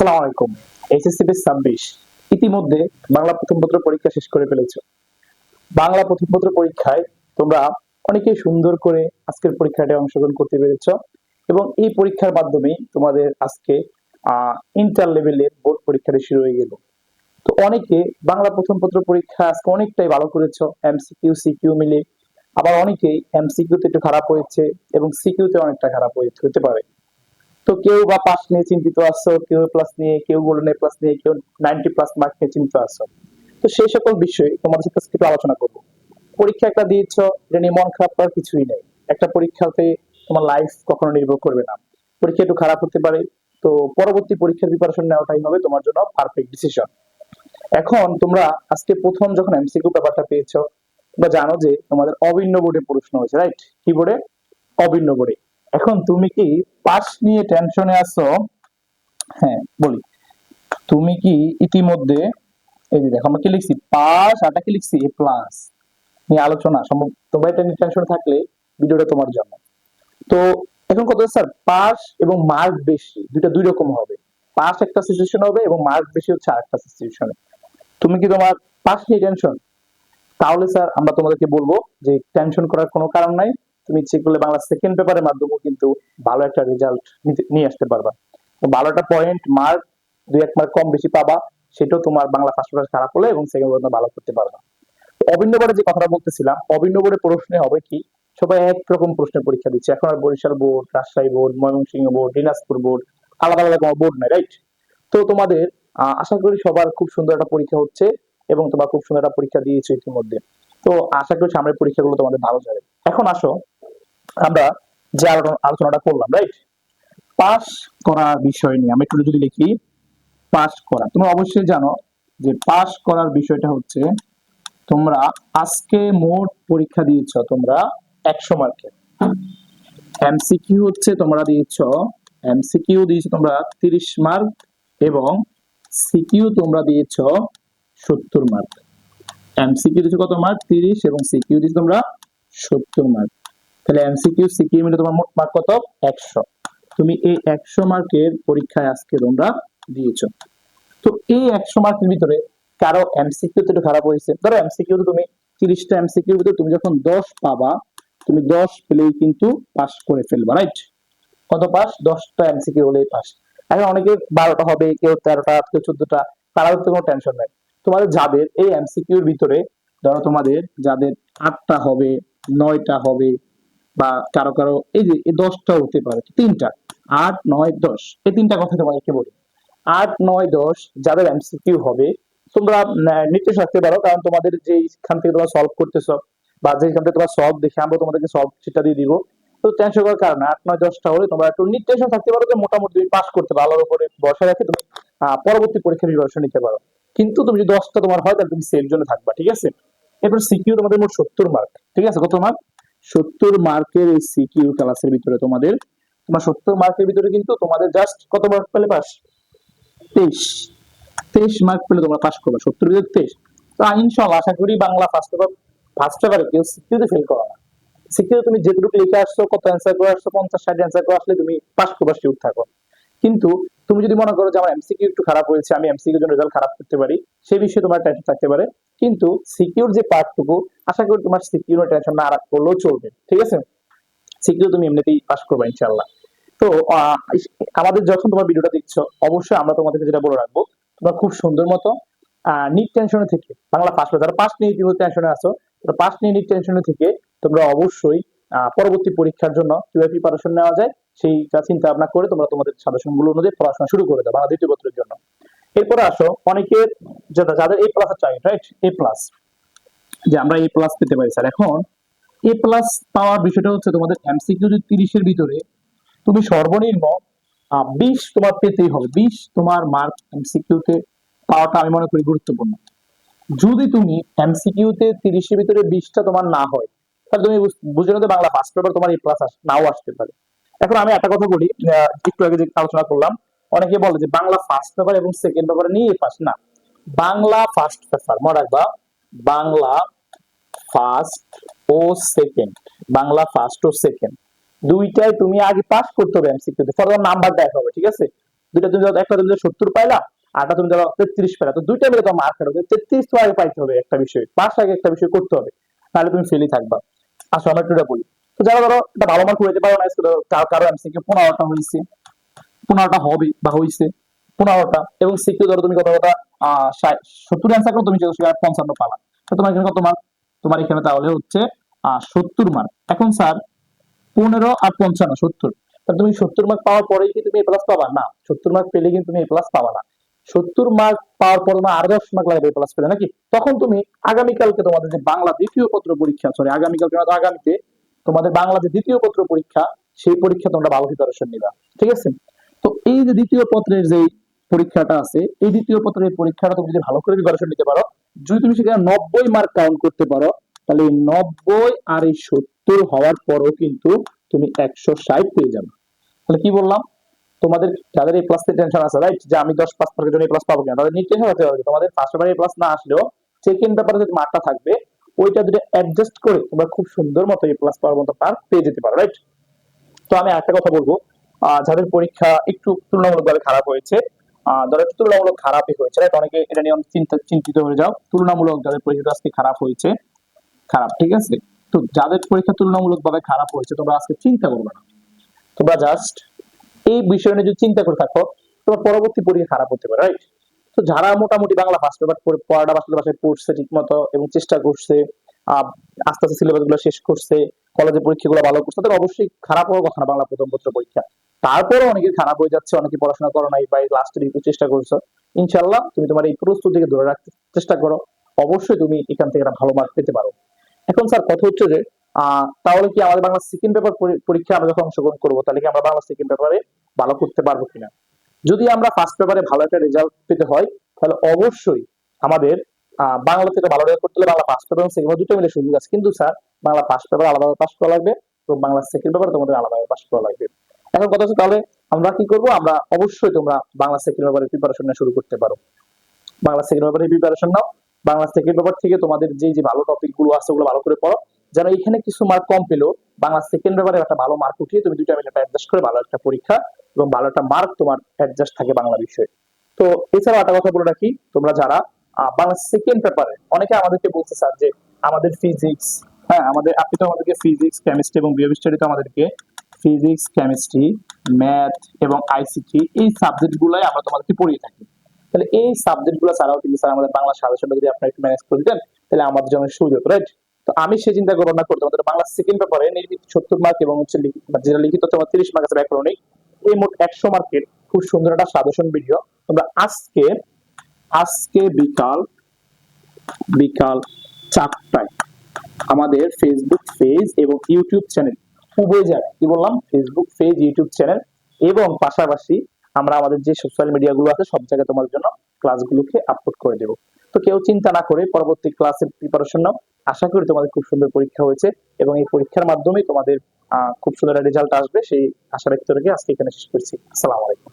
আসসালামু আলাইকুম। এইচএসসি 26 ইতিমধ্যে বাংলা প্রথম পত্র পরীক্ষা শেষ করে ফেলেছো। বাংলা প্রথম পত্র পরীক্ষায় তোমরা অনেকেই সুন্দর করে আজকের পরীক্ষাটায় অংশগ্রহণ করতে পেরেছো এবং এই পরীক্ষার মাধ্যমেই তোমাদের আজকে ইন্টার লেভেলের বোর্ড পরীক্ষাটা শুরু হয়ে গেল। তো অনেকে বাংলা প্রথম পত্র পরীক্ষা আজকে অনেকটাই ভালো করেছো, এমসিকিউ সিকিউ মিলে। আবার অনেকেই এমসিকিউ তে একটু খারাপ হয়েছে এবং সিকিউ তে অনেকটা খারাপ হতে পারে। তো কেউ বা পাস নিয়ে চিন্তিত আছো, কেউ প্লাস নিয়ে, কেউ গোল্ডেন এ প্লাস নিয়ে, কেউ 90+ মার্ক নিয়ে চিন্তিত আছো। তো সেই সকল বিষয়ে তোমাদের সাথে আজকে একটু আলোচনা করবো। পরীক্ষা একটা দিয়েছ, এটা নিয়ে মন খারাপ করার কিছুই নেই। একটা পরীক্ষাতে তোমার লাইফ কখনো নির্ভর করবে না। পরীক্ষা একটু খারাপ হতে পারে, তো পরবর্তী পরীক্ষার প্রিপারেশন নেওয়াটাই হবে তোমার জন্য পারফেক্ট ডিসিশন। এখন তোমরা আজকে প্রথম যখন এমসিকিউ পেপারটা পেয়েছো, তোমরা জানো যে তোমাদের অভিন্ন বোর্ডে প্রশ্ন হয়েছে, রাইট? কি বোর্ডে? অভিন্ন বোর্ডে। এখন তুমি কি পাস নিয়ে টেনশনে আছো? হ্যাঁ, বলি, তুমি কি ইতিমধ্যে, এই যে দেখো আমরা কি লিখছি, পাস আটা কি লিখছি এ প্লাস নিয়ে আলোচনা সম্ভব। তোমরা এটা নিয়ে টেনশন থাকলে ভিডিওটা তোমার জন্য। তো এখন কত স্যার, পাস এবং মার্ক বেশি দুইটা দুই রকম হবে। পাস একটা সিচুয়েশন হবে এবং মার্ক বেশি হচ্ছে আরেকটা সিচুয়েশনে। তুমি কি তোমার পাস নিয়ে টেনশন? তাহলে স্যার আমরা তোমাদেরকে বলবো যে টেনশন করার কোনো কারণ নাই। তুমি ইচ্ছে করলে বাংলা সেকেন্ড পেপারের মাধ্যমেও কিন্তু ভালো একটা রেজাল্ট নিয়ে আসতে পারবা। তো ভালো একটা পয়েন্ট মার্ক, 2-1 মার্ক কম বেশি পাবা, সেটাও তোমার বাংলা ফার্স্ট পেপার খারাপ হলে এবং সেকেন্ড পেপার ভালো করতে পারবা। তো অভিন্ন বোর্ডে যে কথাটা বলতেছিলাম, অভিন্ন বোর্ডে প্রশ্নে হবে কি, সবাই একরকম প্রশ্নের পরীক্ষা দিচ্ছে। এখন আর Barishal board, Rajshahi board, Mymensingh board, Dinajpur board, আলাদা আলাদা কোনো বোর্ড নাই, রাইট? তো তোমাদের আশা করি সবার খুব সুন্দর একটা পরীক্ষা হচ্ছে এবং তোমরা খুব সুন্দর একটা পরীক্ষা দিয়েছো ইতিমধ্যে। তো আশা করি সামনের পরীক্ষাগুলো তোমাদের ভালো যাবে। এখন আসো, আমরা যে আলোচনাটা করলাম, রাইট? পাস করার বিষয় নিয়ে আমি একটু যদি লিখি, পাস করা, তোমরা অবশ্যই জানো যে পাস করার বিষয়টা হচ্ছে, তোমরা আজকে মোট পরীক্ষা দিয়েছো তোমরা 100 মার্কের। এমসিকিউ হচ্ছে তোমরা দিয়েছো, এমসিকিউ দিয়েছো তোমরা 30 মার্ক এবং সিকিউ তোমরা দিয়েছো 70 মার্ক। এমসিকিউ দিয়েছো কত মার্ক? 30, এবং সিকিউ দিয়েছো তোমরা 70 মার্ক। তাহলে এমসিকিউ সিকিউ মিলে তোমার মোট মার্ক কত? 100। তুমি এই 100 মার্কের পরীক্ষায় আজকে তোমরা দিয়েছো। তো এই 100 মার্কের ভিতরে কারো এমসিকিউ তো একটু খারাপ হয়েছে। ধরো এমসিকিউ তো তুমি 30টা এমসিকিউ ভিতরে তুমি যখন 10 পাবা, তুমি 10 পেলেই কিন্তু পাস করে ফেলবা, রাইট? কত পাস? 10টা এমসিকিউ হলেই পাস। এখন অনেকে 12টা হবে, কেউ 13টা, কেউ 14টা, তারা তো কোনো টেনশন নাই। তোমাদের যাদের এই এমসিকিউর ভিতরে, ধরো তোমাদের যাদের 8টা হবে, 9টা হবে, বা কারো কারো এই যে 10টা হতে পারে, তিনটা, 8, 9, 10, এই তিনটা কথা তোমাদেরকে বলি। 8, 9, 10 যাদের এমসিকিউ হবে, তোমরা নির্দেশ রাখতে পারো, কারণ তোমাদের যেখান থেকে তোমরা সলভ করতেছো বা যেখান থেকে তোমরা সলভ দেখে আমরা তোমাদেরকে সলভ সেটা দিয়ে দিব। তো টেনশন করার কারণে 8, 9, 10টা হলে তোমরা একটু নির্দেশন থাকতে পারো যে মোটামুটি তুমি পাস করতে পারো, আল্লাহর উপরে ভরসা রেখে তুমি পরবর্তী পরীক্ষার প্রিপারেশন নিতে পারো। কিন্তু তুমি যদি 10টা তোমার হয় তাহলে তুমি সেফ জোনে থাকবা, ঠিক আছে? এরপর সিকিউ তোমাদের মোট 70 মার্ক, ঠিক আছে? কত মার্ক? 70 মার্কের এই সিকিউ ক্লাসের ভিতরে তোমাদের, তোমার 70 মার্কের ভিতরে কিন্তু তোমাদের জাস্ট কত মার্ক পেলে পাস? 23। 23 মার্ক পেলে তোমরা পাস করবে, 70 ভিতরে 23। তো ইনশাআল্লাহ আশা করি বাংলা ফার্স্ট পেপারে কেউ সিকিউতে ফেল করো না। সিকিউতে তুমি যেটুকু লিখে আসছো, কত অ্যান্সার করে আসছো, 50-60 অ্যান্সার করে আসলে তুমি পাস করবার শিওর থাকো। কিন্তু তুমি যদি মনে করো যে আমার এমসিকিউ একটু খারাপ হয়েছে, আমি এমসিকিউ জন্য রেজাল্ট খারাপ করতে পারি, সেই বিষয়ে তোমার টেনশন থাকতে পারে। কিন্তু সিকিউর যে পার্টটুকু, আশা করি তোমার সিকিউর টেনশন না করলেও চলবে, ঠিক আছে? সিকিউ তুমি এমনিতেই পাস করবে ইনশাআল্লাহ। তো আহ, আমাদের যখন তোমার ভিডিওটা দেখছো, অবশ্যই আমরা তোমাদেরকে যেটা বলে রাখবো, তোমরা খুব সুন্দর মতো নিট টেনশনে থেকে বাংলা পাস করে, যারা পাস নিয়ে ইতিমধ্যে টেনশনে আছো, তারা পাস নিয়ে নিট টেনশনে থেকে তোমরা অবশ্যই পরবর্তী পরীক্ষার জন্য কিভাবে প্রিপারেশন নেওয়া যায় সেইটা চিন্তা ভাবনা করে তোমরা তোমাদের সাজেশন গুলো অনুযায়ী পড়াশোনা শুরু করে দাও বাংলা দ্বিতীয় পত্রের জন্য। এরপরে আসো, অনেকের যাদের এ প্লাস চাই, রাইট? এ প্লাস, যে আমরা এ প্লাস পেতে পারি স্যার। এখন এ প্লাস পাওয়ার বিষয়টা হচ্ছে, তোমাদের এমসিকিউ যদি 30-এর ভিতরে তুমি সর্বনিম্ন 20 তোমার পেতেই হবে। 20 তোমার মার্ক এমসিকিউ তে পাওয়াটা আমি মনে করি গুরুত্বপূর্ণ। যদি তুমি এমসিকিউ তে 30-এর ভিতরে 20টা তোমার না হয়, তাহলে তুমি বুঝে নিতে বাংলা ফার্স্ট পেপার তোমার এ প্লাস নাও আসতে পারে। এখন আমি একটা কথা বলি, একটু আগে যে আলোচনা করলাম, অনেকে বলে যে বাংলা ফার্স্ট পেপার এবং সেকেন্ড পেপারে নিয়ে পাস না। বাংলা ফার্স্ট পেপার মনে রাখবা, বাংলা ফার্স্ট ও সেকেন্ড, বাংলা ফার্স্ট ও সেকেন্ড দুইটাই তুমি আগে পাস করতে হবে এমসিকিউ তে, ফর নাম্বার দেখা হবে, ঠিক আছে? দুইটা তুমি ধরো, একটা তুমি 70 পাইলা, আরটা তুমি ধরো 33 পাইলা, তো দুইটা মিলে তোমার মার্ক কাটবে, 33 তো আগে পাইতে হবে একটা বিষয়, পাস আগে একটা বিষয় করতে হবে, নাহলে তুমি ফেলই থাকবা। আসো আমরা একটু এটা বলি। তো যারা ধরো একটা ভালো মার্ক হইতে পারো না, কারো এমসিকিউ 15টা হয়েছে, 15টা হবে বা হয়েছে 15টা, এবং সিকিউ ধরো তুমি কত কথা 70 অ্যান্সার করো, তুমি 55 পালা, তো তোমার এখানে কত মার্ক? তোমার এখানে তাহলে হচ্ছে 70 মার্ক। এখন স্যার 15 আর 55 70, তাহলে তুমি 70 মার্ক পাওয়ার পরেই কি তুমি এ প্লাস পাবা? না, 70 মার্ক পেলে কিন্তু তুমি এ প্লাস পাবা না। 70 মার্ক পাওয়ার পর তোমার আরো 10 মার্ক লাগবে এ প্লাস পেলে, নাকি? তখন তুমি আগামীকালকে তোমাদের যে বাংলা দ্বিতীয় পত্র পরীক্ষা, সরি আগামীকালকে না, আগামীতে তোমাদের বাংলা যে দ্বিতীয় পত্র পরীক্ষা, সেই পরীক্ষা তোমরা ভালো প্রিপারেশন নিবা, ঠিক আছে? তো এই যে দ্বিতীয় পত্রের যে পরীক্ষাটা আছে, এই দ্বিতীয় পত্রের পরীক্ষাটা তুমি যদি ভালো করে প্রিপারেশন নিতে পারো, যদি তুমি সেখানে 90 মার্ক কাউন্ট করতে পারো, তাহলে এই 90 আর এই 70 হওয়ার পরও কিন্তু তুমি 160 পেয়ে যাবে। তাহলে কি বললাম? তোমাদের যাদের এই প্লাস টেনশন আছে, রাইট, যে আমি 10 পাস মার্কের জন্য এই প্লাস পাবো কিনা, তাদের নিশ্চয়ই হতে হবে তোমাদের ফার্স্ট পেপারে এই প্লাস না আসলেও সেকেন্ড পেপারে যে মার্কটা থাকবে, ওইটা যদি অ্যাডজাস্ট করে তোমরা খুব সুন্দর মতো এই প্লাস পাওয়ার মতো পার পেয়ে যেতে পারো, রাইট? তো আমি একটা কথা বলবো, যাদের পরীক্ষা একটু তুলনামূলকভাবে খারাপ হয়েছে, ধরো একটু তুলনামূলক খারাপই হয়েছে, রাইট, অনেকে এটা নিয়ে অনেক চিন্তিত হয়ে যাও। তুলনামূলক যাদের পরীক্ষা আজকে খারাপ হয়েছে, খারাপ, ঠিক আছে? তো যাদের পরীক্ষা তুলনামূলকভাবে খারাপ হয়েছে, তোমরা আজকে চিন্তা করবে না, তোমরা জাস্ট এই বিষয় নিয়ে যদি চিন্তা করে থাকো, তোমার পরবর্তী পরীক্ষা খারাপ হতে পারে, রাইট? তো যারা মোটামুটি বাংলা ফার্স্ট পেপার পড়াটা বাসায় পড়ছে ঠিক মতো এবং চেষ্টা করছে, আস্তে আস্তে সিলেবাস গুলো শেষ করছে, কলেজে পরীক্ষাগুলো ভালো করছে, তাদের অবশ্যই খারাপ হওয়ার কথা না বাংলা প্রথম পত্র পরীক্ষা। তারপরে অনেকে খারাপ হয়ে যাচ্ছে, অনেকে পড়াশোনা করো নাই বা লাস্টের একটু চেষ্টা করছো। ইনশাল্লাহ তুমি তোমার এই প্রস্তুতিকে ধরে রাখতে চেষ্টা করো, অবশ্যই তুমি এখান থেকে একটা ভালো মার্ক পেতে পারো। এখন স্যার কথা হচ্ছে যে তাহলে কি আমাদের বাংলা সেকেন্ড পেপার পরীক্ষা আমরা যখন অংশগ্রহণ করবো, তাহলে কি আমরা বাংলা সেকেন্ড পেপারে ভালো করতে পারবো কিনা? যদি আমরা ফার্স্ট পেপারে ভালো একটা রেজাল্ট পেতে হয়, তাহলে অবশ্যই আমাদের বাংলা থেকে ভালো রেজাল্ট করতে হলে বাংলা ফার্স্ট পেপার এবং সেকেন্ড পেপার দুটো মিলে সুযোগ আছে, কিন্তু স্যার বাংলা ফার্স্ট পেপার আলাদাভাবে পাস করা লাগবে এবং বাংলা সেকেন্ড পেপার তোমাদের আলাদাভাবে পাস করা লাগবে। এখন কথা হচ্ছে তাহলে আমরা কি করবো? আমরা অবশ্যই তোমরা বাংলা সেকেন্ড পেপারের প্রিপারেশন শুরু করতে পারো, বাংলা সেকেন্ড পেপারের প্রিপারেশন নাও। বাংলা সেকেন্ড পেপার থেকে তোমাদের যে ভালো টপিক গুলো আছে ওগুলো ভালো করে পড়ো, যেন এখানে কিছু মার্ক কম পেলো, বাংলা সেকেন্ড পেপারে একটা ভালো মার্ক উঠিয়ে তুমি দুইটা মিলে অ্যাডজাস্ট করে ভালো একটা পরীক্ষা এবং ভালো একটা মার্ক তোমার অ্যাডজাস্ট থাকে বাংলা বিষয়ে। তো এছাড়াও একটা কথা বলে রাখি, তোমরা যারা বাংলা সেকেন্ড পেপারে, অনেকে আমাদেরকে বলছে স্যার যে আমাদের ফিজিক্স, হ্যাঁ আমাদের, আপনি তো আমাদেরকে ফিজিক্স কেমিস্ট্রি এবং বায়োকেমিস্ট্রি, তো আমাদেরকে ফিজিক্স কেমিস্ট্রি ম্যাথ এবং আইসিটি এই সাবজেক্ট গুলাই আমরা তোমাদেরকে পড়িয়ে থাকি। তাহলে এই সাবজেক্ট গুলো ছাড়াও কিন্তু স্যার আমাদের বাংলা সাজেশনটা যদি আপনি একটু ম্যানেজ করে দিতেন, তাহলে আমাদের জন্য সুবিধা হতো, রাইট? তো আমি সেই চিন্তা করবো করতে আমাদের বাংলা সেকেন্ড পেপারে নির্মিত 70 মার্ক এবং হচ্ছে যেটা লিখিত তোমার 30 মার্ক আছে ব্যাকরণিক, এই মোট 100 মার্কের খুব সুন্দর একটা সাজেশন ভিডিও তোমরা আজকে আজকে বিকাল বিকাল 4টায় আমাদের ফেসবুক পেজ এবং ইউটিউব চ্যানেল, উভয় জায়গায়, কি বললাম, ফেসবুক পেজ ইউটিউব চ্যানেল এবং পাশাপাশি আমরা আমাদের যে সোশ্যাল মিডিয়া গুলো আছে সব জায়গায় তোমার জন্য ক্লাসগুলোকে আপলোড করে দেবো। তো কেউ চিন্তা না করে পরবর্তী ক্লাসের প্রিপারেশন নাও। আশা করি তোমাদের খুব সুন্দর পরীক্ষা হয়েছে এবং এই পরীক্ষার মাধ্যমে তোমাদের খুব সুন্দর রেজাল্ট আসবে, সেই আশা ব্যক্ত রেখে আজকে এখানে শেষ করছি। আসসালামু আলাইকুম।